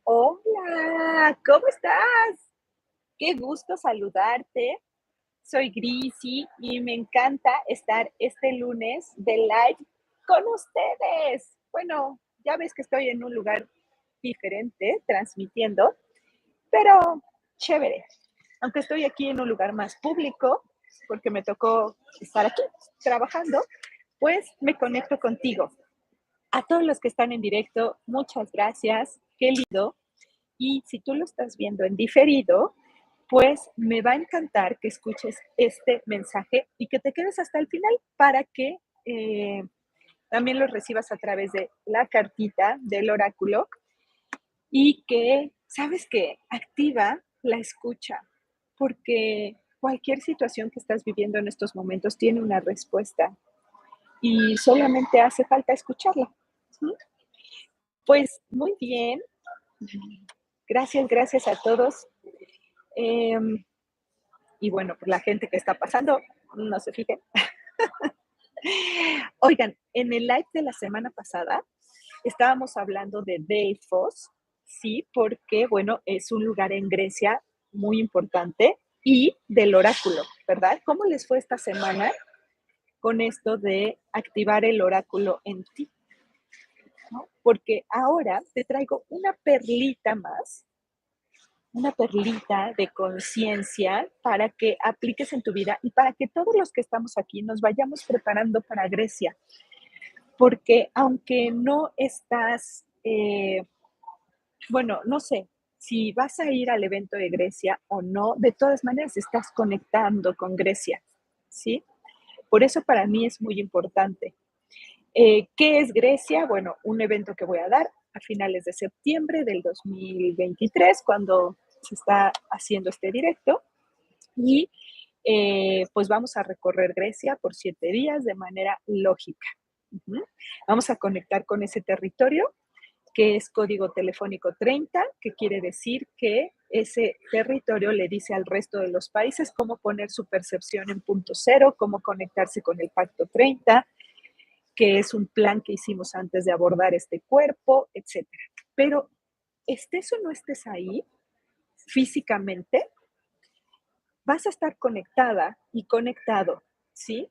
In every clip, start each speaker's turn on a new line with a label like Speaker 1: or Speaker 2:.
Speaker 1: Hola, ¿cómo estás? Qué gusto saludarte. Soy Grisi y me encanta estar este lunes de live con ustedes. Bueno, ya ves que estoy en un lugar diferente transmitiendo, pero chévere. Aunque estoy aquí en un lugar más público, porque me tocó estar aquí trabajando, pues me conecto contigo. A todos los que están en directo, muchas gracias. Qué lindo. Y si tú lo estás viendo en diferido, pues me va a encantar que escuches este mensaje y que te quedes hasta el final para que también lo recibas a través de la cartita del oráculo y que, ¿sabes qué? Activa la escucha, porque cualquier situación que estás viviendo en estos momentos tiene una respuesta y solamente hace falta escucharla. ¿Sí? Pues muy bien, gracias, gracias a todos. Eh, y bueno, por la gente que está pasando, no se fijen. Oigan, en el live de la semana pasada estábamos hablando de Delfos, sí, porque bueno, es un lugar en Grecia muy importante y del oráculo, ¿verdad? ¿Cómo les fue esta semana con esto de activar el oráculo en ti? ¿No? Porque ahora te traigo una perlita de conciencia para que apliques en tu vida y para que todos los que estamos aquí nos vayamos preparando para Grecia. Porque aunque no estás, bueno, no sé si vas a ir al evento de Grecia o no, de todas maneras estás conectando con Grecia, ¿sí? Por eso para mí es muy importante. ¿Qué es Grecia? Bueno, un evento que voy a dar a finales de septiembre del 2023, cuando se está haciendo este directo. Y pues vamos a recorrer Grecia por 7 días de manera lógica. Uh-huh. Vamos a conectar con ese territorio que es código telefónico 30, que quiere decir que ese territorio le dice al resto de los países cómo poner su percepción en punto cero, cómo conectarse con el pacto 30, que es un plan que hicimos antes de abordar este cuerpo, etcétera. Pero estés o no estés ahí físicamente, vas a estar conectada y conectado, ¿sí?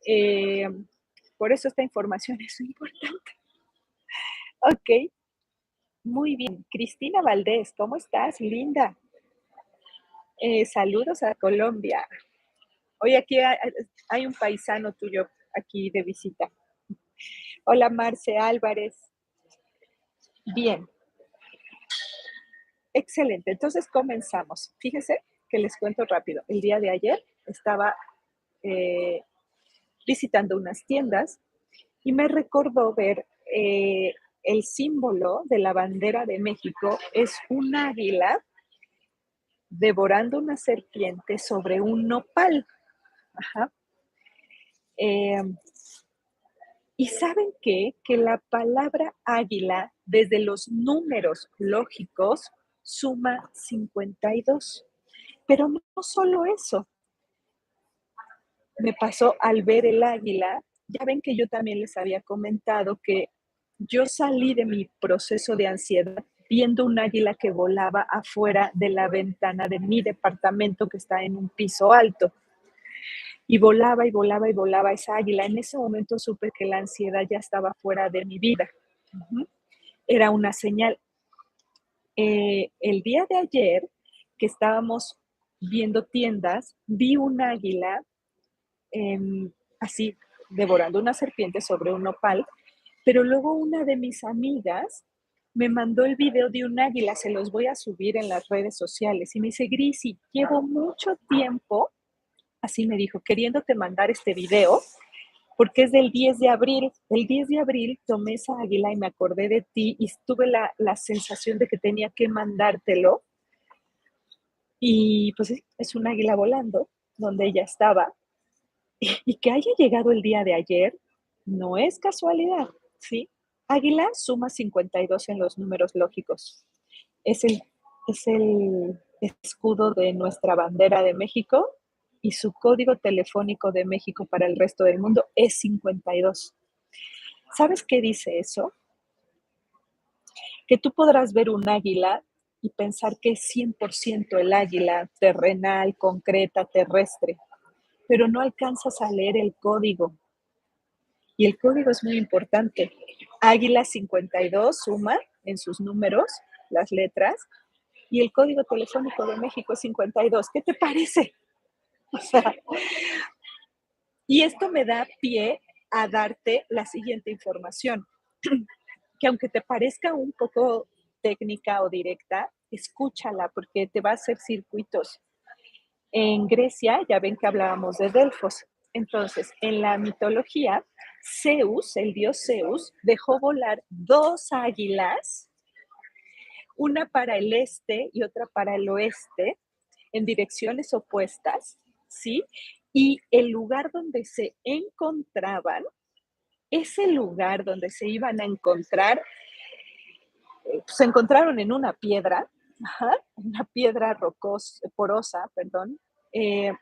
Speaker 1: Eh, por eso esta información es importante. Ok, muy bien. Cristina Valdés, ¿cómo estás? Linda. Saludos a Colombia. Hoy aquí hay un paisano tuyo aquí de visita. Hola Marce Álvarez. Bien, excelente. Entonces comenzamos. Fíjese que les cuento rápido. El día de ayer estaba eh, visitando unas tiendas y me recordó ver el símbolo de la bandera de México es un águila devorando una serpiente sobre un nopal. Ajá. Eh, ¿Y saben qué? Que la palabra águila, desde los números lógicos, suma 52. Pero no solo eso, me pasó al ver el águila. Ya ven que yo también les había comentado que yo salí de mi proceso de ansiedad viendo un águila que volaba afuera de la ventana de mi departamento que está en un piso alto. Y volaba y volaba y volaba esa águila. En ese momento supe que la ansiedad ya estaba fuera de mi vida. Uh-huh. Era una señal. El día de ayer que estábamos viendo tiendas, vi un águila así devorando una serpiente sobre un nopal, pero luego una de mis amigas me mandó el video de un águila, se los voy a subir en las redes sociales, y me dice, Grisi, llevo mucho tiempo, así me dijo, queriéndote mandar este video, porque es del 10 de abril. El 10 de abril tomé esa águila y me acordé de ti y tuve la sensación de que tenía que mandártelo. Y pues es un águila volando, donde ella estaba. Y que haya llegado el día de ayer no es casualidad, ¿sí? Águila suma 52 en los números lógicos. Es el, es el escudo de nuestra bandera de México y su código telefónico de México para el resto del mundo es 52. ¿Sabes qué dice eso? que tú podrás ver un águila y pensar que es 100% el águila terrenal, concreta, terrestre, pero no alcanzas a leer el código. Y el código es muy importante. Águila 52 suma en sus números las letras y el código telefónico de México es 52. ¿Qué te parece? O sea, y esto me da pie a darte la siguiente información, que aunque te parezca un poco técnica o directa, escúchala porque te va a hacer circuitos. En Grecia, ya ven que hablábamos de Delfos. Entonces, en la mitología, Zeus, el dios Zeus, dejó volar dos águilas, una para el este y otra para el oeste, en direcciones opuestas, ¿sí? Y el lugar donde se encontraban, ese lugar donde se iban a encontrar, se encontraron en una piedra, ajá, una piedra rocosa, porosa, perdón. eh,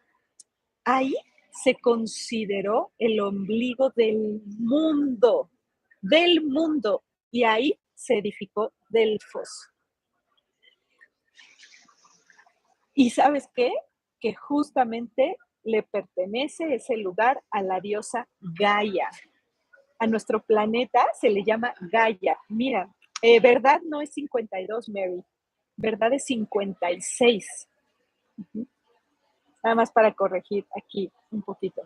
Speaker 1: Ahí se consideró el ombligo del mundo, y ahí se edificó Delfos. ¿Y sabes qué? Que justamente le pertenece ese lugar a la diosa Gaia. A nuestro planeta se le llama Gaia. Mira, verdad no es 52, Mary. Verdad es 56. Nada más para corregir aquí un poquito.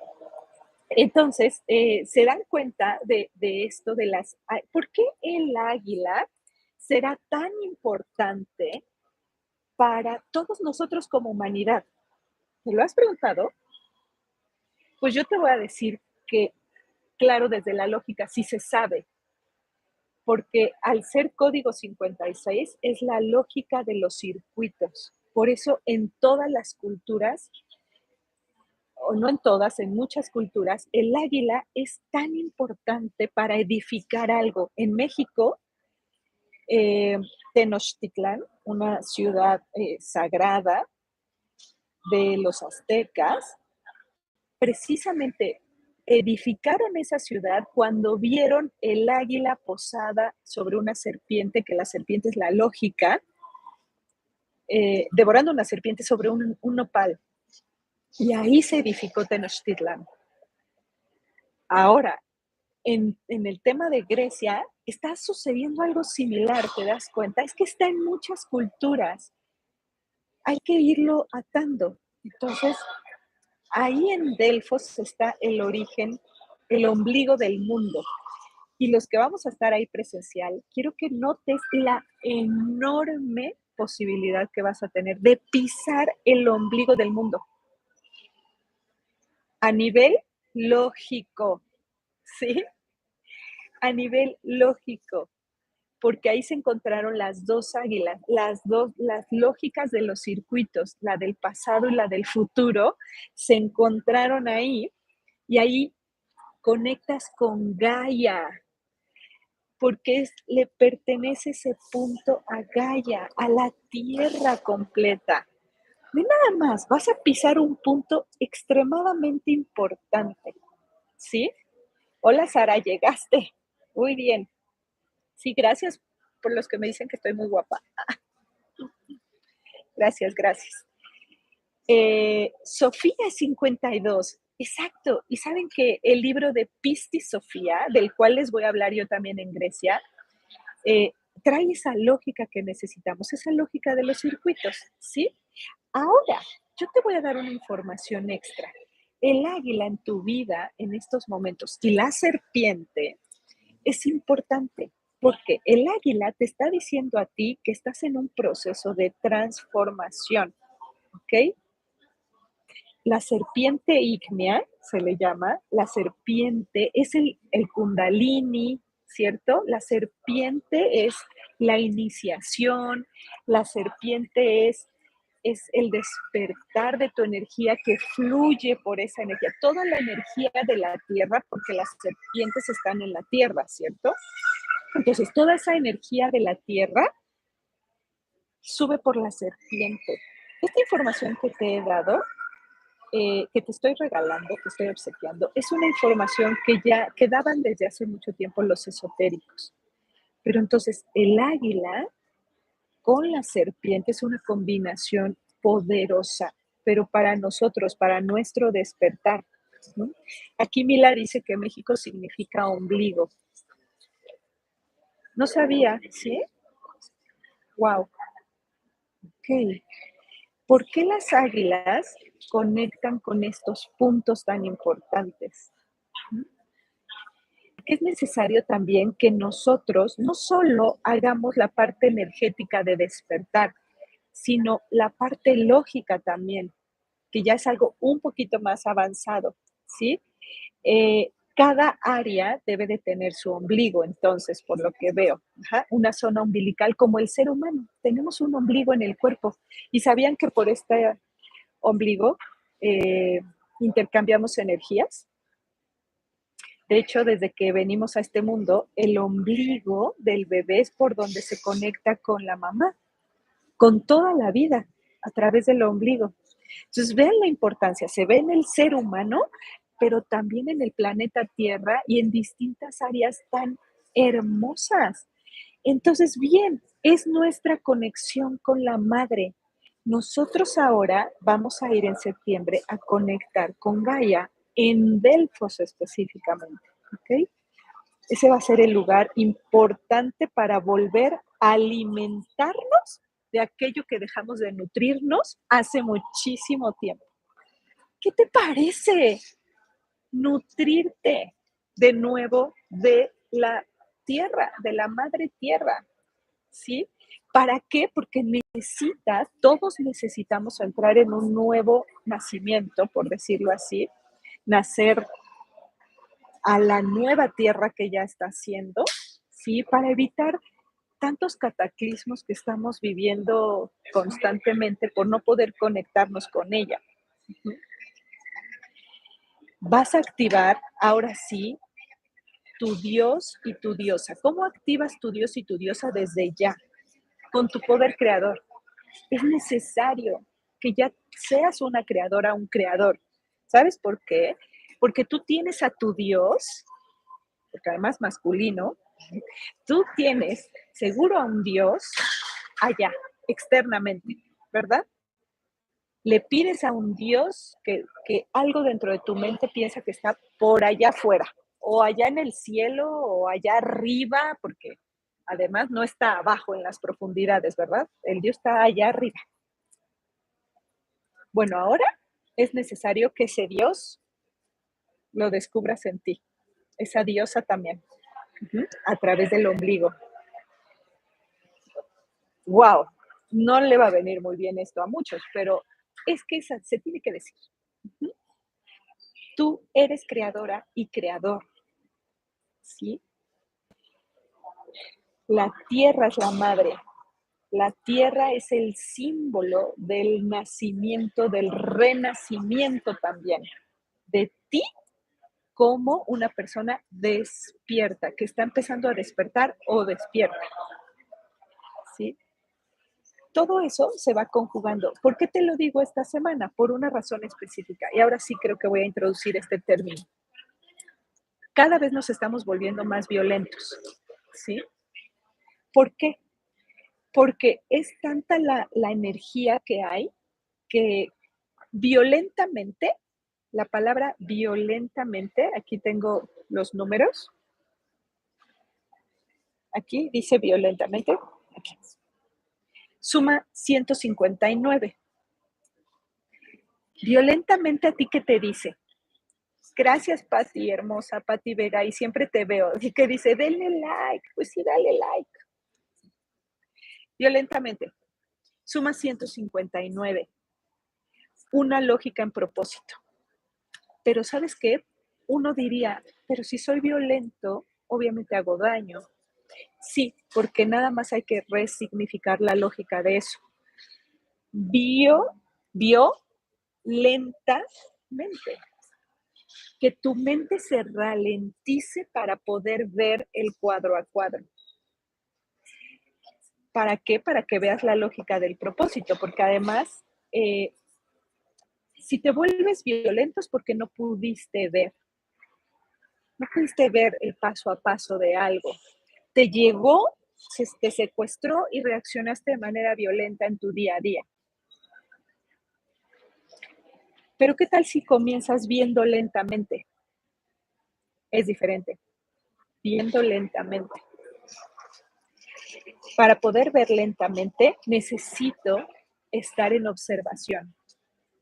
Speaker 1: Entonces, se dan cuenta de esto de las... ¿Por qué el águila será tan importante para todos nosotros como humanidad? ¿Te lo has preguntado? Pues yo te voy a decir que, claro, desde la lógica sí se sabe, porque al ser código 56 es la lógica de los circuitos. Por eso en todas las culturas, o no en todas, en muchas culturas, el águila es tan importante para edificar algo. En México, eh, Tenochtitlán, una ciudad sagrada de los aztecas, precisamente edificaron esa ciudad cuando vieron el águila posada sobre una serpiente, que la serpiente es la lógica, devorando una serpiente sobre un nopal. Y ahí se edificó Tenochtitlán. Ahora, en el tema de Grecia, está sucediendo algo similar, ¿te das cuenta? Es que está en muchas culturas. Hay que irlo atando. Entonces, ahí en Delfos está el origen, el ombligo del mundo. Y los que vamos a estar ahí presencial, quiero que notes la enorme posibilidad que vas a tener de pisar el ombligo del mundo a nivel lógico, ¿sí? A nivel lógico, porque ahí se encontraron las dos águilas, las lógicas de los circuitos, la del pasado y la del futuro, se encontraron ahí y ahí conectas con Gaia, porque le pertenece ese punto a Gaia, a la tierra completa. De nada más, vas a pisar un punto extremadamente importante, ¿sí? Hola Sara, llegaste. Muy bien. Sí, gracias por los que me dicen que estoy muy guapa. Gracias, gracias. Sofía 52, exacto. Y saben que el libro de Pistis Sofía, del cual les voy a hablar yo también en Grecia, eh, trae esa lógica que necesitamos, esa lógica de los circuitos, ¿sí? Ahora, yo te voy a dar una información extra. El águila en tu vida en estos momentos y la serpiente es importante porque el águila te está diciendo a ti que estás en un proceso de transformación, ¿ok? La serpiente ígnea, se le llama, la serpiente es el kundalini, ¿cierto? La serpiente es la iniciación, la serpiente es el despertar de tu energía que fluye por esa energía, toda la energía de la tierra, porque las serpientes están en la tierra, ¿cierto? Entonces, toda esa energía de la tierra sube por la serpiente. Esta información que te he dado, que te estoy regalando, te estoy obsequiando, es una información que ya daban desde hace mucho tiempo los esotéricos. Pero entonces el águila con la serpiente es una combinación poderosa, pero para nosotros, para nuestro despertar, ¿no? Aquí Mila dice que México significa ombligo. No sabía, ¿sí? Wow. Ok. ¿Por qué las águilas conectan con estos puntos tan importantes? Que es necesario también que nosotros no solo hagamos la parte energética de despertar, sino la parte lógica también, que ya es algo un poquito más avanzado, ¿sí? Cada área debe de tener su ombligo, entonces, por lo que veo, ajá, una zona umbilical como el ser humano. Tenemos un ombligo en el cuerpo. ¿Y sabían que por este ombligo eh, intercambiamos energías? De hecho, desde que venimos a este mundo, el ombligo del bebé es por donde se conecta con la mamá, con toda la vida, a través del ombligo. Entonces, vean la importancia, se ve en el ser humano, pero también en el planeta Tierra y en distintas áreas tan hermosas. Entonces, bien, es nuestra conexión con la madre. Nosotros ahora vamos a ir en septiembre a conectar con Gaia en Delfos específicamente, ¿ok? Ese va a ser el lugar importante para volver a alimentarnos de aquello que dejamos de nutrirnos hace muchísimo tiempo. ¿Qué te parece? Nutrirte de nuevo de la tierra, de la madre tierra, ¿sí? ¿Para qué? Porque todos necesitamos entrar en un nuevo nacimiento, por decirlo así, nacer a la nueva tierra que ya está haciendo, ¿sí? Para evitar tantos cataclismos que estamos viviendo constantemente por no poder conectarnos con ella. Vas a activar ahora sí tu Dios y tu diosa. ¿Cómo activas tu Dios y tu diosa desde ya? Con tu poder creador. Es necesario que ya seas una creadora, un creador. ¿Sabes por qué? Porque tú tienes a tu Dios, porque además masculino, tú tienes seguro a un Dios allá, externamente, ¿verdad? Le pides a un Dios que algo dentro de tu mente piensa que está por allá afuera, o allá en el cielo, o allá arriba, porque además no está abajo en las profundidades, ¿verdad? El Dios está allá arriba. Bueno, ahora es necesario que ese Dios lo descubras en ti, esa diosa también, a través del ombligo. ¡Wow! No le va a venir muy bien esto a muchos, pero es que se tiene que decir. Tú eres creadora y creador, ¿sí? La tierra es la madre. La tierra es el símbolo del nacimiento, del renacimiento también, de ti como una persona despierta, que está empezando a despertar o despierta, ¿sí? Todo eso se va conjugando. ¿Por qué te lo digo esta semana? Por una razón específica. Y ahora sí creo que voy a introducir este término. Cada vez nos estamos volviendo más violentos, ¿sí? ¿Por qué? Porque es tanta la energía que hay que violentamente, la palabra violentamente, aquí tengo los números, aquí dice violentamente, aquí, suma 159. Violentamente a ti, ¿qué te dice? Gracias, Pati, hermosa, Pati Vega, y siempre te veo. Y que dice, denle like, pues sí, dale like. Violentamente, suma 159. Una lógica en propósito. Pero ¿sabes qué? Uno diría, pero si soy violento, obviamente hago daño. Sí, porque nada más hay que resignificar la lógica de eso. Vio lentamente. Que tu mente se ralentice para poder ver el cuadro a cuadro. ¿Para qué? Para que veas la lógica del propósito, porque además, si te vuelves violento es porque no pudiste ver el paso a paso de algo. te llegó, te secuestró y reaccionaste de manera violenta en tu día a día. Pero ¿qué tal si comienzas viendo lentamente? Es diferente, viendo lentamente. Para poder ver lentamente, necesito estar en observación.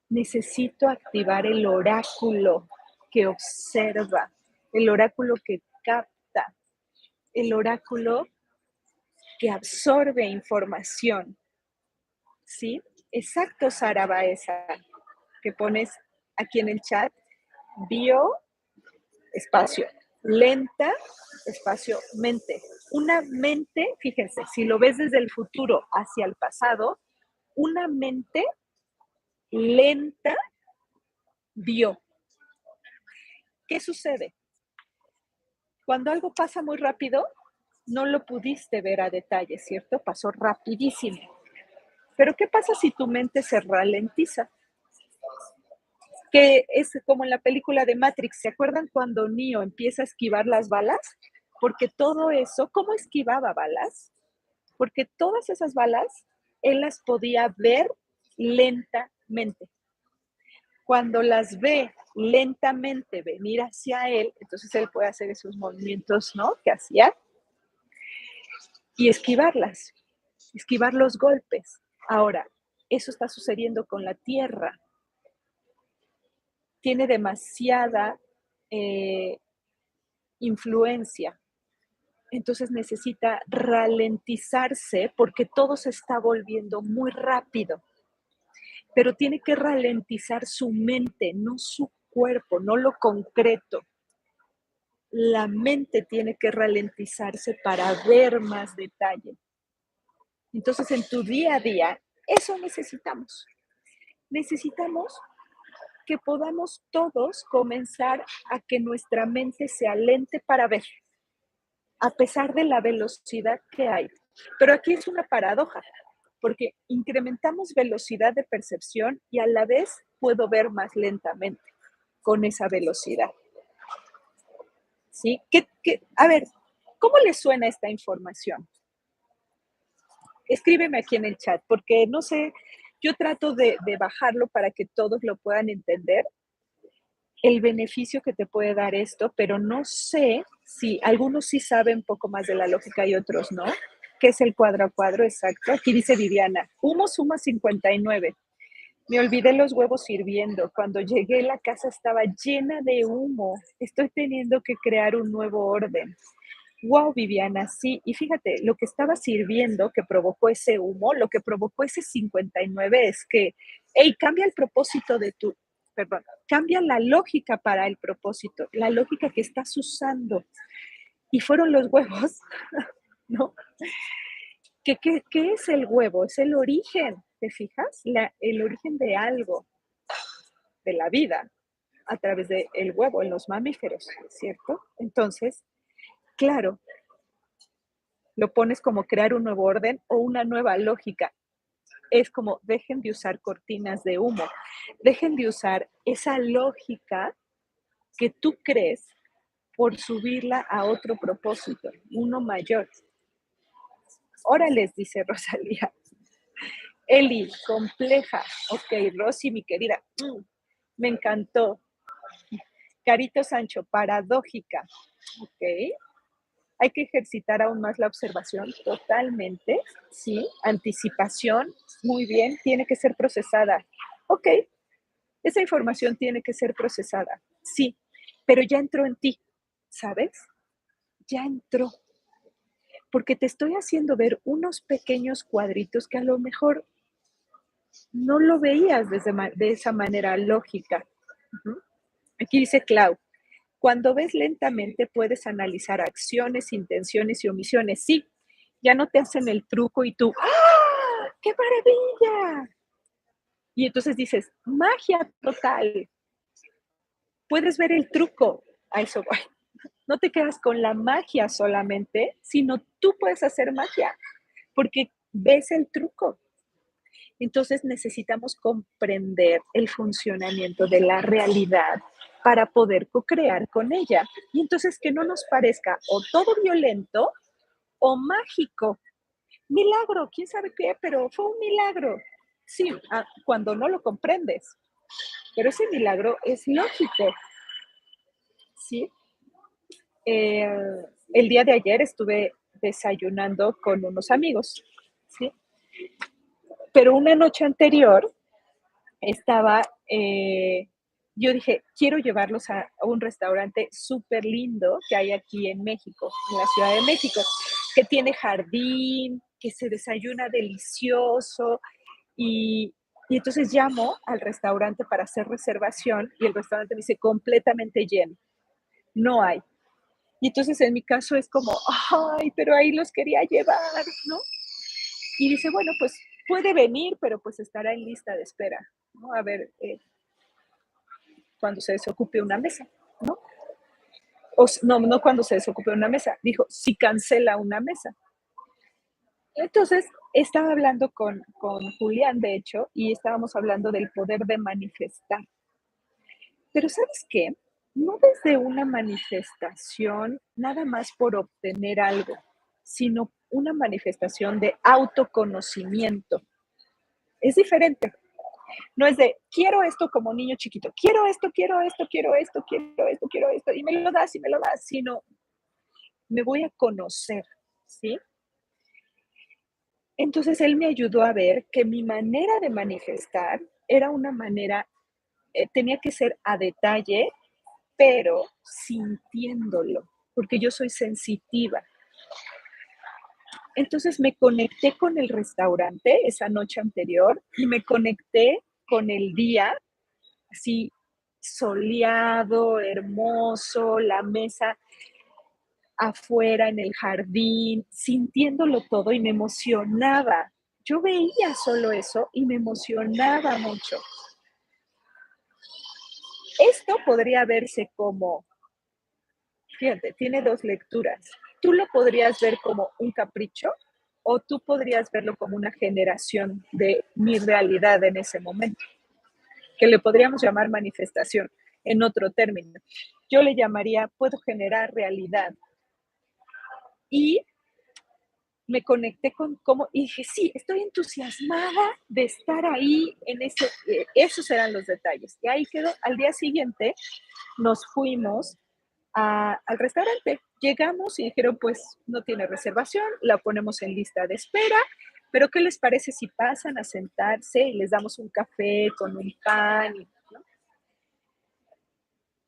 Speaker 1: Necesito activar el oráculo que observa, el oráculo que capta, el oráculo que absorbe información. ¿Sí? Exacto, Sara Baeza, que pones aquí en el chat, bio, espacio, lenta, espacio, mente. Una mente, fíjense, si lo ves desde el futuro hacia el pasado, una mente lenta vio. ¿Qué sucede? Cuando algo pasa muy rápido, no lo pudiste ver a detalle, ¿cierto? Pasó rapidísimo. Pero ¿qué pasa si tu mente se ralentiza? Que es como en la película de Matrix, ¿se acuerdan cuando Neo empieza a esquivar las balas? Porque todo eso, ¿cómo esquivaba balas? Porque todas esas balas, él las podía ver lentamente. Cuando las ve lentamente venir hacia él, entonces él puede hacer esos movimientos, ¿no? Que hacía y esquivarlas, esquivar los golpes. Ahora, eso está sucediendo con la Tierra. Tiene demasiada influencia. Entonces necesita ralentizarse porque todo se está volviendo muy rápido. Pero tiene que ralentizar su mente, no su cuerpo, no lo concreto. La mente tiene que ralentizarse para ver más detalle. Entonces, en tu día a día, eso necesitamos. Necesitamos que podamos todos comenzar a que nuestra mente se alente para ver, a pesar de la velocidad que hay. Pero aquí es una paradoja, porque incrementamos velocidad de percepción y a la vez puedo ver más lentamente con esa velocidad. ¿Sí? A ver, ¿cómo les suena esta información? Escríbeme aquí en el chat, porque no sé, yo trato de bajarlo para que todos lo puedan entender, el beneficio que te puede dar esto, pero no sé si algunos sí saben un poco más de la lógica y otros no. ¿Qué es el cuadro a cuadro? Exacto. Aquí dice Viviana, humo suma 59. Me olvidé los huevos hirviendo. Cuando llegué, la casa estaba llena de humo. Estoy teniendo que crear un nuevo orden. Wow, Viviana, sí. Y fíjate, lo que estaba sirviendo, que provocó ese humo, lo que provocó ese 59 es que, hey, cambia el propósito de tu, perdón, cambia la lógica para el propósito, la lógica que estás usando. Y fueron los huevos, ¿no? ¿Qué es el huevo? Es el origen, ¿te fijas? El origen de algo, de la vida, a través del huevo en los mamíferos, ¿cierto? Entonces, claro, lo pones como crear un nuevo orden o una nueva lógica. Es como dejen de usar cortinas de humo, dejen de usar esa lógica que tú crees por subirla a otro propósito, uno mayor. Órales, dice Rosalía. Eli, compleja. Ok, Rosy, mi querida, me encantó. Carito Sancho, paradójica. Ok. Hay que ejercitar aún más la observación, totalmente, sí. Anticipación, muy bien, tiene que ser procesada. Ok, esa información tiene que ser procesada, sí, pero ya entró en ti, ¿sabes? Ya entró, porque te estoy haciendo ver unos pequeños cuadritos que a lo mejor no lo veías de esa manera lógica. Uh-huh. Aquí dice Clau, cuando ves lentamente puedes analizar acciones, intenciones y omisiones. Sí, ya no te hacen el truco y tú, ¡ah! ¡Qué maravilla! Y entonces dices, magia total. Puedes ver el truco. A eso voy. No te quedas con la magia solamente, sino tú puedes hacer magia porque ves el truco. Entonces necesitamos comprender el funcionamiento de la realidad para poder co-crear con ella. Y entonces que no nos parezca o todo violento o mágico. Milagro, quién sabe qué, pero fue un milagro. Sí, cuando no lo comprendes, pero ese milagro es lógico, ¿sí? Eh, el día de ayer estuve desayunando con unos amigos, ¿sí? Pero una noche anterior estaba, yo dije, quiero llevarlos a un restaurante súper lindo que hay aquí en México, en la Ciudad de México, que tiene jardín, que se desayuna delicioso y entonces llamo al restaurante para hacer reservación y el restaurante me dice completamente lleno, no hay. Y entonces en mi caso es como, ay, pero ahí los quería llevar, ¿no? Y dice, bueno, pues puede venir, pero pues estará en lista de espera, ¿no? A ver, cuando se desocupe una mesa, ¿no? O, no, no cuando se desocupe una mesa, dijo, si cancela una mesa. Entonces, estaba hablando con Julián, de hecho, y estábamos hablando del poder de manifestar. Pero ¿sabes qué? No desde una manifestación nada más por obtener algo, sino una manifestación de autoconocimiento. Es diferente. No es de, quiero esto como niño chiquito, quiero esto, quiero esto, quiero esto, quiero esto, quiero esto, y me lo das, sino me voy a conocer, ¿sí? Entonces él me ayudó a ver que mi manera de manifestar era una manera, tenía que ser a detalle, pero sintiéndolo, porque yo soy sensitiva. Entonces me conecté con el restaurante esa noche anterior y me conecté con el día, así soleado, hermoso, la mesa afuera en el jardín, sintiéndolo todo y me emocionaba. Yo veía solo eso y me emocionaba mucho. Esto podría verse como, fíjate, tiene dos lecturas. Tú lo podrías ver como un capricho o tú podrías verlo como una generación de mi realidad en ese momento, que le podríamos llamar manifestación en otro término. Yo le llamaría, puedo generar realidad. Y me conecté con cómo, y dije, sí, estoy entusiasmada de estar ahí en ese, esos eran los detalles. Y ahí quedó, al día siguiente nos fuimos al restaurante. Llegamos y dijeron, pues no tiene reservación, la ponemos en lista de espera, pero ¿qué les parece si pasan a sentarse y les damos un café con un pan? ¿No?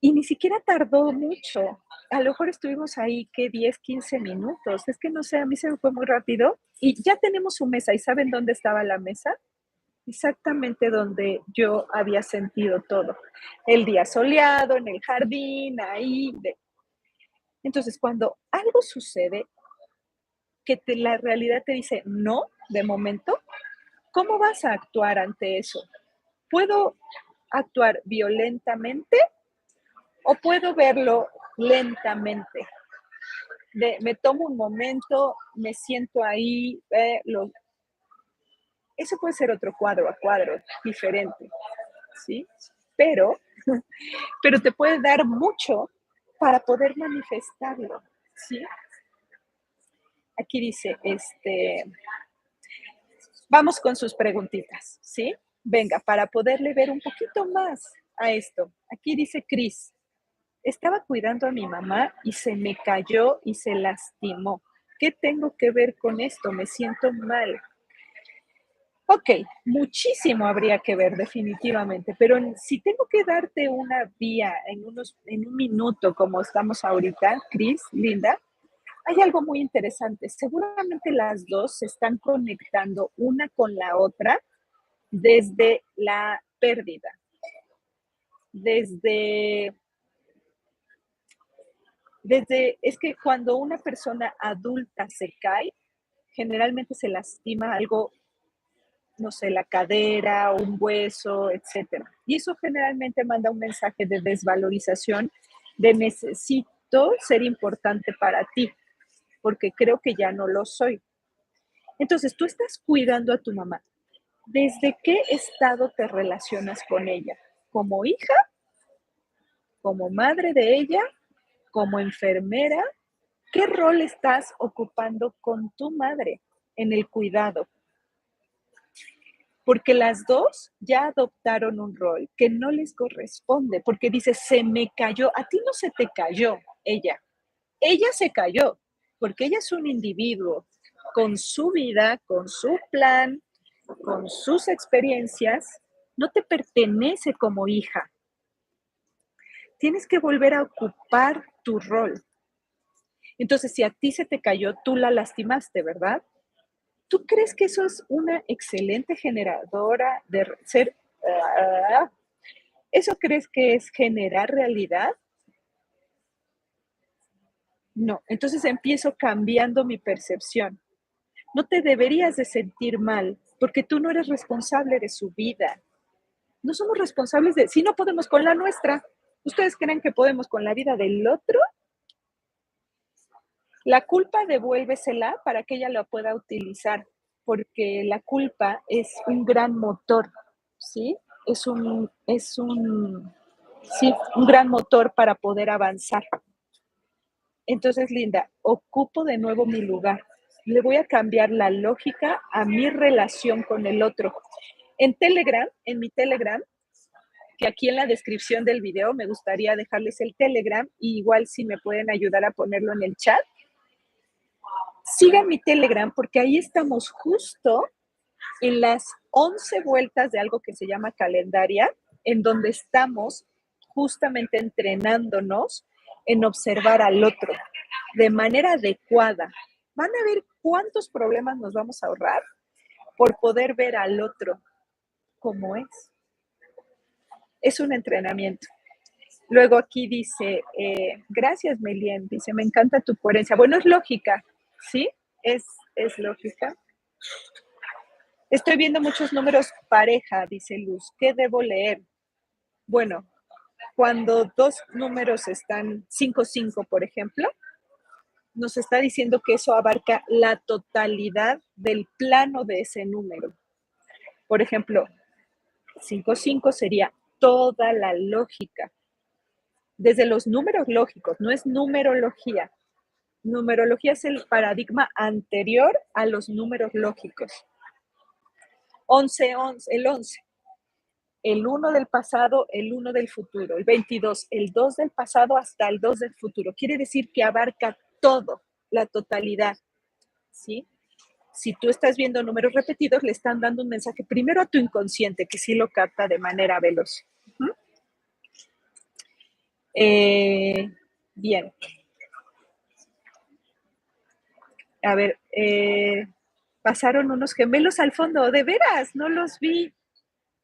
Speaker 1: Y ni siquiera tardó mucho. A lo mejor estuvimos ahí, ¿qué? 10, 15 minutos. Es que no sé, a mí se me fue muy rápido. Y ya tenemos su mesa. ¿Y saben dónde estaba la mesa? Exactamente donde yo había sentido todo. El día soleado, en el jardín, ahí. Entonces, cuando algo sucede que la realidad te dice no, de momento, ¿cómo vas a actuar ante eso? ¿Puedo actuar violentamente o puedo verlo lentamente? Me tomo un momento, me siento ahí, eso puede ser otro cuadro a cuadro, diferente, ¿sí? Pero, pero te puede dar mucho para poder manifestarlo, ¿sí? Aquí dice, vamos con sus preguntitas, ¿sí? Venga, para poderle ver un poquito más a esto. Aquí dice Cris, estaba cuidando a mi mamá y se me cayó y se lastimó. ¿Qué tengo que ver con esto? Me siento mal. Ok, muchísimo habría que ver definitivamente, pero si tengo que darte una vía en un minuto como estamos ahorita, Cris, Linda, hay algo muy interesante. Seguramente las dos se están conectando una con la otra desde la pérdida, desde, es que cuando una persona adulta se cae, generalmente se lastima algo, no sé, la cadera, un hueso, etcétera. Y eso generalmente manda un mensaje de desvalorización, de necesito ser importante para ti, porque creo que ya no lo soy. Entonces, tú estás cuidando a tu mamá. ¿Desde qué estado te relacionas con ella? ¿Como hija? ¿Como madre de ella? ¿Como enfermera? ¿Qué rol estás ocupando con tu madre en el cuidado? Porque las 2 ya adoptaron un rol que no les corresponde, porque dices: "Se me cayó", a ti no se te cayó ella se cayó, porque ella es un individuo con su vida, con su plan, con sus experiencias, no te pertenece como hija. Tienes que volver a ocupar tu rol. Entonces, si a ti se te cayó, tú la lastimaste, ¿verdad? ¿Tú crees que eso es una excelente generadora de ser? ah, ¿Eso crees que es generar realidad? No. Entonces empiezo cambiando mi percepción. No te deberías de sentir mal, porque tú no eres responsable de su vida. No somos responsables de, si no podemos con la nuestra, ¿ustedes creen que podemos con la vida del otro? La culpa devuélvesela para que ella la pueda utilizar, porque la culpa es un gran motor, ¿sí? Sí, un gran motor para poder avanzar. Entonces, Linda, ocupo de nuevo mi lugar. Le voy a cambiar la lógica a mi relación con el otro. En Telegram, en mi Telegram, que aquí en la descripción del video me gustaría dejarles el Telegram, y igual si me pueden ayudar a ponerlo en el chat. Sigan mi Telegram porque ahí estamos justo en las 11 vueltas de algo que se llama calendaria, en donde estamos justamente entrenándonos en observar al otro de manera adecuada. Van a ver cuántos problemas nos vamos a ahorrar por poder ver al otro como es. Es un entrenamiento. Luego aquí dice, gracias Melien, dice, me encanta tu coherencia. Bueno, es lógica, ¿sí? Es lógica. Estoy viendo muchos números pareja, dice Luz. ¿Qué debo leer? Bueno, cuando dos números están 5-5, por ejemplo, nos está diciendo que eso abarca la totalidad del plano de ese número. Por ejemplo, 5-5 sería toda la lógica. Desde los números lógicos, no es numerología. Numerología es el paradigma anterior a los números lógicos. 11, el 11. El 1 del pasado, el 1 del futuro, el 22, el 2 del pasado hasta el 2 del futuro. Quiere decir que abarca todo, la totalidad, ¿sí? Si tú estás viendo números repetidos, le están dando un mensaje primero a tu inconsciente, que sí lo capta de manera veloz. Bien. A ver, pasaron unos gemelos al fondo, de veras, no los vi,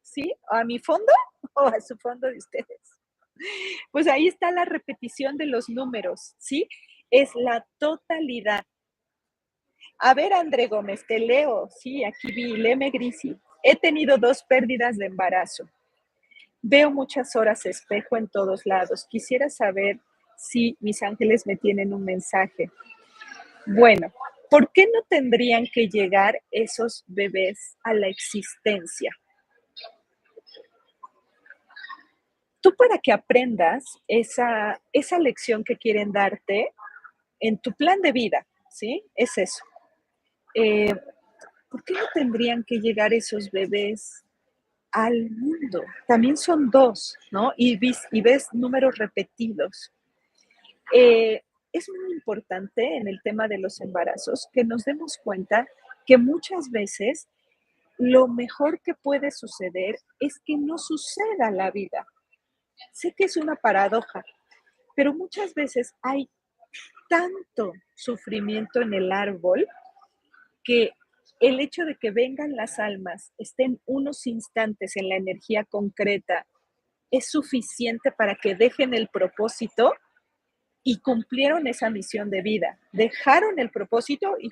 Speaker 1: ¿sí? ¿A mi fondo o a su fondo de ustedes? Pues ahí está la repetición de los números, ¿sí? Es la totalidad. A ver, André Gómez, te leo, sí, aquí vi, léeme Grisi. He tenido 2 pérdidas de embarazo. Veo muchas horas espejo en todos lados. Quisiera saber si mis ángeles me tienen un mensaje. Bueno, ¿por qué no tendrían que llegar esos bebés a la existencia? Tú para que aprendas esa lección que quieren darte en tu plan de vida, ¿sí? Es eso. Eh, ¿Por qué no tendrían que llegar esos bebés al mundo? También son 2, ¿no? Y ves números repetidos. Es muy importante en el tema de los embarazos que nos demos cuenta que muchas veces lo mejor que puede suceder es que no suceda la vida. Sé que es una paradoja, pero muchas veces hay tanto sufrimiento en el árbol que el hecho de que vengan las almas, estén unos instantes en la energía concreta, es suficiente para que dejen el propósito y cumplieron esa misión de vida. Dejaron el propósito y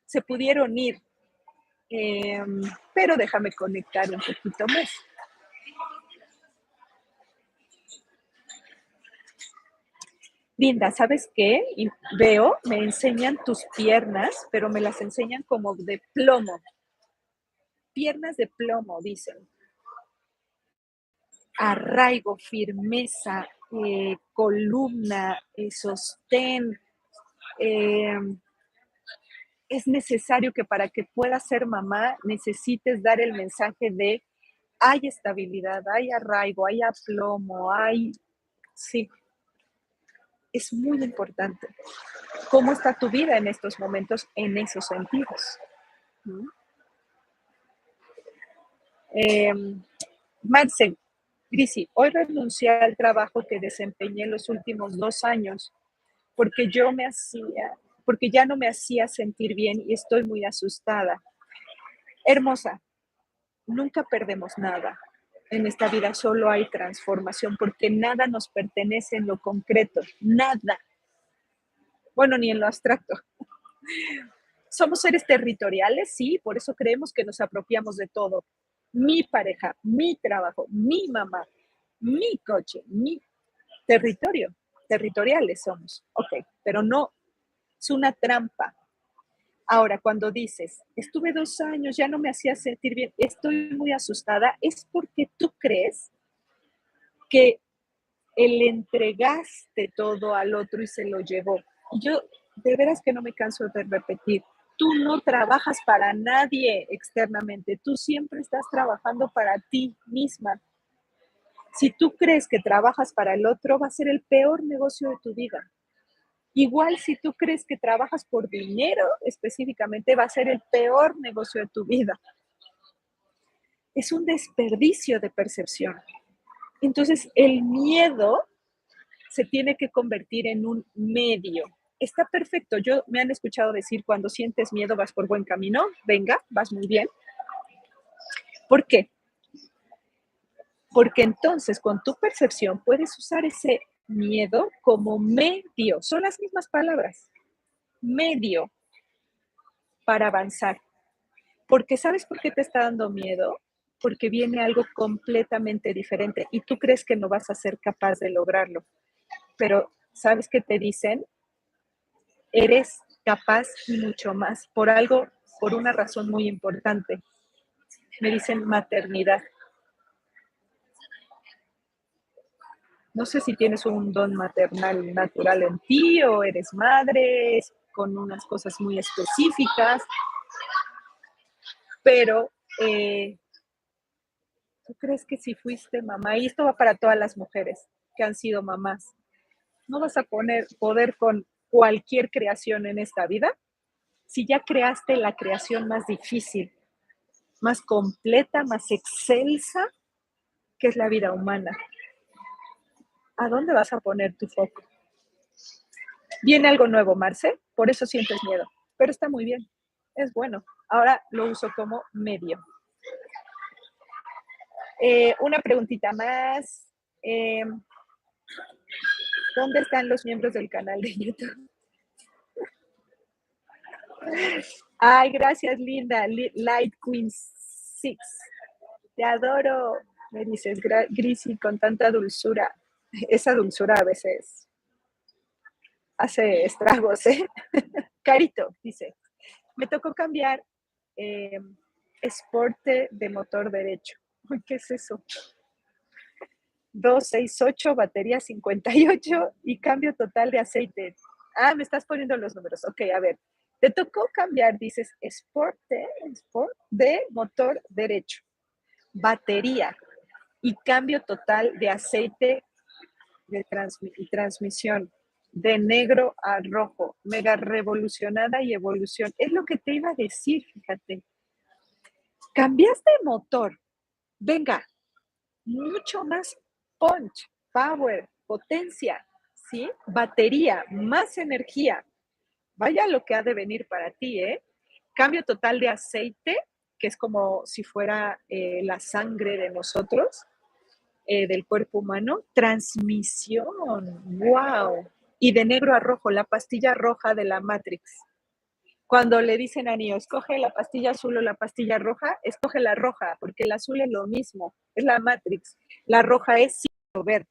Speaker 1: se pudieron ir. Pero déjame conectar un poquito más. Linda, ¿sabes qué? Y veo, me enseñan tus piernas, pero me las enseñan como de plomo. Piernas de plomo, dicen. Arraigo, firmeza, columna, sostén. eh, es necesario que para que puedas ser mamá necesites dar el mensaje de hay estabilidad, hay arraigo, hay aplomo, hay... Sí, es muy importante. ¿Cómo está tu vida en estos momentos en esos sentidos? ¿Mm? Eh, Marce, Grisi, hoy renuncié al trabajo que desempeñé los últimos 2 años porque porque ya no me hacía sentir bien y estoy muy asustada. Hermosa, nunca perdemos nada. En esta vida solo hay transformación porque nada nos pertenece en lo concreto, nada. Bueno, ni en lo abstracto. Somos seres territoriales, sí, por eso creemos que nos apropiamos de todo. Mi pareja, mi trabajo, mi mamá, mi coche, mi territorio. Territoriales somos, ok, pero no, es una trampa. Ahora, cuando dices, estuve 2 años, ya no me hacía sentir bien, estoy muy asustada, es porque tú crees que le entregaste todo al otro y se lo llevó. Y yo de veras que no me canso de repetir, tú no trabajas para nadie externamente, tú siempre estás trabajando para ti misma. Si tú crees que trabajas para el otro, va a ser el peor negocio de tu vida. Igual si tú crees que trabajas por dinero específicamente, va a ser el peor negocio de tu vida. Es un desperdicio de percepción. Entonces, el miedo se tiene que convertir en un medio. Está perfecto. Me han escuchado decir, cuando sientes miedo vas por buen camino. Venga, vas muy bien. ¿Por qué? Porque entonces con tu percepción puedes usar ese miedo como medio. Son las mismas palabras. Medio para avanzar. Porque ¿sabes por qué te está dando miedo? Porque viene algo completamente diferente y tú crees que no vas a ser capaz de lograrlo. Pero ¿sabes qué te dicen? Eres capaz y mucho más por algo, por una razón muy importante. Me dicen maternidad. No sé si tienes un don maternal natural en ti o eres madre con unas cosas muy específicas, pero ¿tú crees que si fuiste mamá, y esto va para todas las mujeres que han sido mamás, no vas a poder con cualquier creación en esta vida? Si ya creaste la creación más difícil, más completa, más excelsa, que es la vida humana, ¿a dónde vas a poner tu foco? Viene algo nuevo, Marce, por eso sientes miedo, pero está muy bien, es bueno. Ahora lo uso como medio. Una preguntita más. Eh, ¿Dónde están los miembros del canal de YouTube? Ay, gracias, linda. Light Queen 6. Te adoro, me dices, Grisi, con tanta dulzura. Esa dulzura a veces hace estragos, ¿eh? Carito, dice, me tocó cambiar eh, esporte de motor derecho. Uy, ¿qué es eso? 268, batería 58 y cambio total de aceite. Ah, me estás poniendo los números. Ok, a ver. Te tocó cambiar, dices, sport de motor derecho, batería y cambio total de aceite y transmisión de negro a rojo, mega revolucionada y evolución. Es lo que te iba a decir, fíjate. Cambiaste de motor. Venga, mucho más punch, power, potencia, ¿sí? Batería, más energía. Vaya lo que ha de venir para ti, ¿eh? Cambio total de aceite, que es como si fuera la sangre de nosotros, del cuerpo humano. Transmisión, wow. Y de negro a rojo, la pastilla roja de la Matrix. Cuando le dicen a Neo, escoge la pastilla azul o la pastilla roja, escoge la roja, porque el azul es lo mismo, es la Matrix. La roja es sin ver.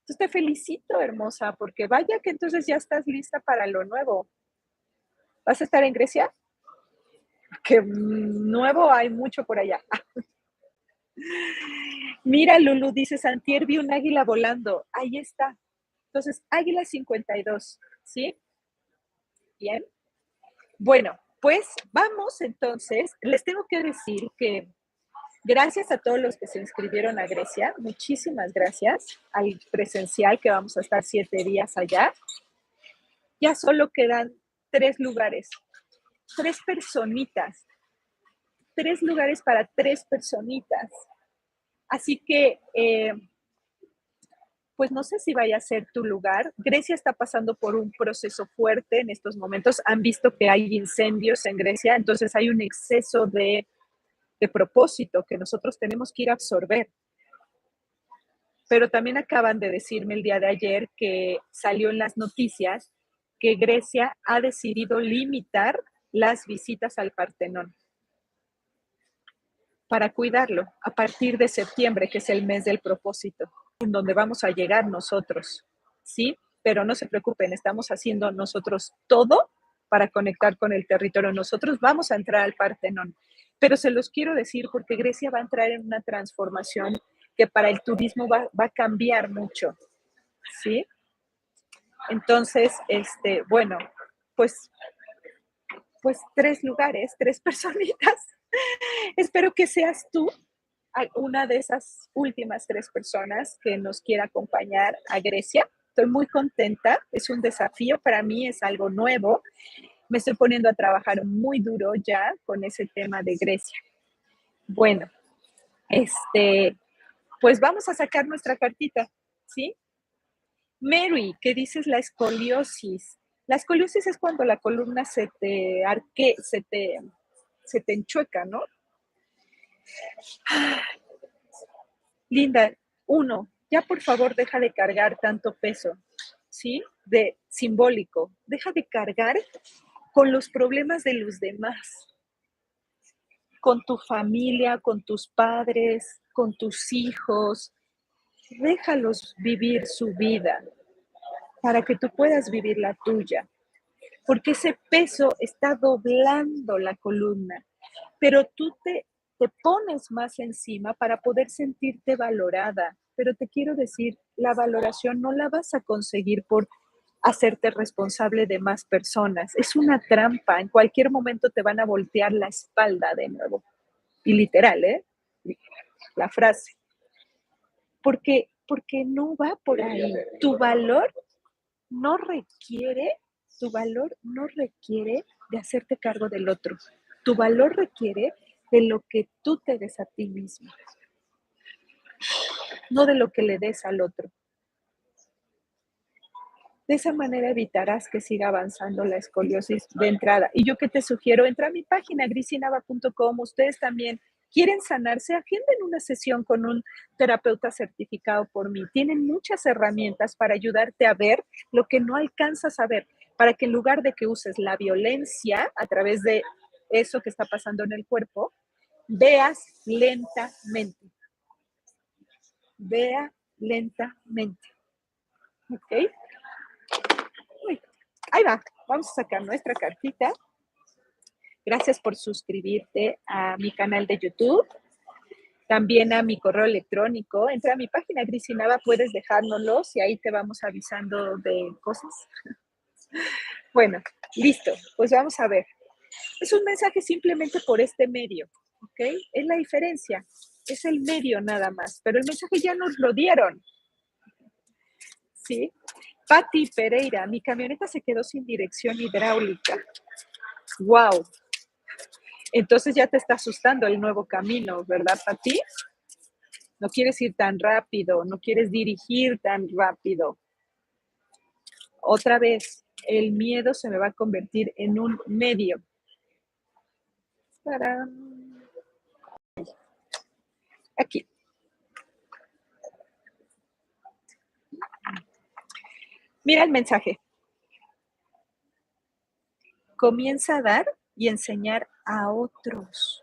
Speaker 1: Entonces te felicito, hermosa, porque vaya que entonces ya estás lista para lo nuevo. ¿Vas a estar en Grecia? Que nuevo hay mucho por allá. Mira, Lulu, dice, Santier, vi un águila volando. Ahí está. Entonces, águila 52, ¿sí? Bien. Bueno, pues vamos entonces. Les tengo que decir que gracias a todos los que se inscribieron a Grecia, muchísimas gracias al presencial que vamos a estar 7 días allá. Ya solo quedan 3 lugares, 3 personitas, 3 lugares para 3 personitas. Así que, pues no sé si vaya a ser tu lugar. Grecia está pasando por un proceso fuerte en estos momentos. Han visto que hay incendios en Grecia, entonces hay un exceso de propósito que nosotros tenemos que ir a absorber. Pero también acaban de decirme el día de ayer que salió en las noticias que Grecia ha decidido limitar las visitas al Partenón para cuidarlo a partir de septiembre, que es el mes del propósito, en donde vamos a llegar nosotros, ¿sí? Pero no se preocupen, estamos haciendo nosotros todo para conectar con el territorio. Nosotros vamos a entrar al Partenón, pero se los quiero decir porque Grecia va a entrar en una transformación que para el turismo va a cambiar mucho, ¿sí? Entonces, bueno, pues 3 lugares, 3 personitas. Espero que seas tú una de esas últimas 3 personas que nos quiera acompañar a Grecia. Estoy muy contenta, es un desafío para mí, es algo nuevo. Me estoy poniendo a trabajar muy duro ya con ese tema de Grecia. Bueno, pues vamos a sacar nuestra cartita, ¿sí? Mary, ¿qué dices la escoliosis? La escoliosis es cuando la columna se te enchueca, ¿no? Linda, 1, ya por favor deja de cargar tanto peso, ¿sí? De simbólico. Deja de cargar con los problemas de los demás, con tu familia, con tus padres, con tus hijos. Déjalos vivir su vida para que tú puedas vivir la tuya, porque ese peso está doblando la columna, pero tú te pones más encima para poder sentirte valorada. Pero te quiero decir, la valoración no la vas a conseguir por hacerte responsable de más personas. Es una trampa. En cualquier momento te van a voltear la espalda de nuevo. Y literal, ¿eh? La frase. Porque no va por ahí. Tu valor no requiere, tu valor no requiere de hacerte cargo del otro. Tu valor requiere de lo que tú te des a ti mismo, no de lo que le des al otro. De esa manera evitarás que siga avanzando la escoliosis de entrada. Y yo que te sugiero, entra a mi página grisinava.com. Ustedes también quieren sanarse, agenden una sesión con un terapeuta certificado por mí. Tienen muchas herramientas para ayudarte a ver lo que no alcanzas a ver, para que en lugar de que uses la violencia a través de eso que está pasando en el cuerpo, veas lentamente. Vea lentamente. ¿Ok? Uy, ahí va. Vamos a sacar nuestra cartita. Gracias por suscribirte a mi canal de YouTube, también a mi correo electrónico. Entra a mi página Grisinava, puedes dejárnoslos y ahí te vamos avisando de cosas. Bueno, listo. Pues vamos a ver. Es un mensaje simplemente por este medio, ¿ok? Es la diferencia. Es el medio nada más, pero el mensaje ya nos lo dieron, ¿sí? Pati Pereira, mi camioneta se quedó sin dirección hidráulica. ¡Wow! Entonces ya te está asustando el nuevo camino, ¿verdad, Pati? No quieres ir tan rápido, no quieres dirigir tan rápido. Otra vez, el miedo se me va a convertir en un medio. ¡Tarán! Aquí. Mira el mensaje. Comienza a dar y enseñar a otros.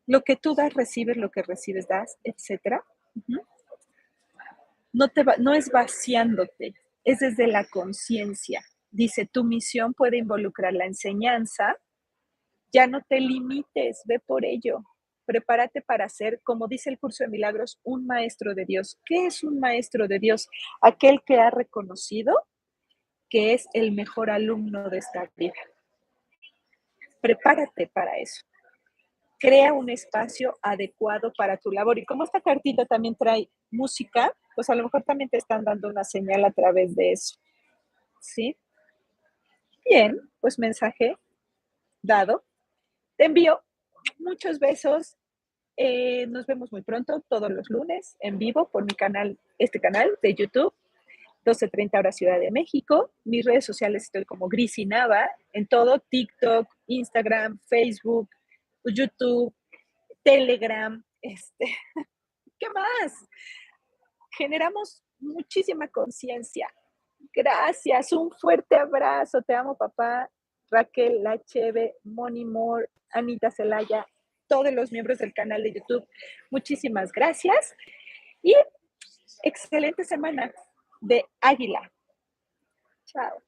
Speaker 1: Lo que tú das, recibes, lo que recibes, das, etc. No es vaciándote, es desde la conciencia. Dice, tu misión puede involucrar la enseñanza, Ya no te limites, ve por ello. Prepárate para ser, como dice el curso de milagros, un maestro de Dios. ¿Qué es un maestro de Dios? Aquel que ha reconocido que es el mejor alumno de esta vida. Prepárate para eso. Crea un espacio adecuado para tu labor. Y como esta cartita también trae música, pues a lo mejor también te están dando una señal a través de eso. ¿Sí? Bien, pues mensaje dado. Te envío muchos besos. Nos vemos muy pronto, todos los lunes, en vivo por mi canal, este canal de YouTube, 12:30 horas Ciudad de México. Mis redes sociales estoy como Grisi Nava, en todo, TikTok, Instagram, Facebook, YouTube, Telegram, ¿qué más? Generamos muchísima conciencia. Gracias, un fuerte abrazo. Te amo, papá. Raquel Lacheve, Moni Moore, Anita Celaya, todos los miembros del canal de YouTube. Muchísimas gracias y excelente semana de Águila. Chao.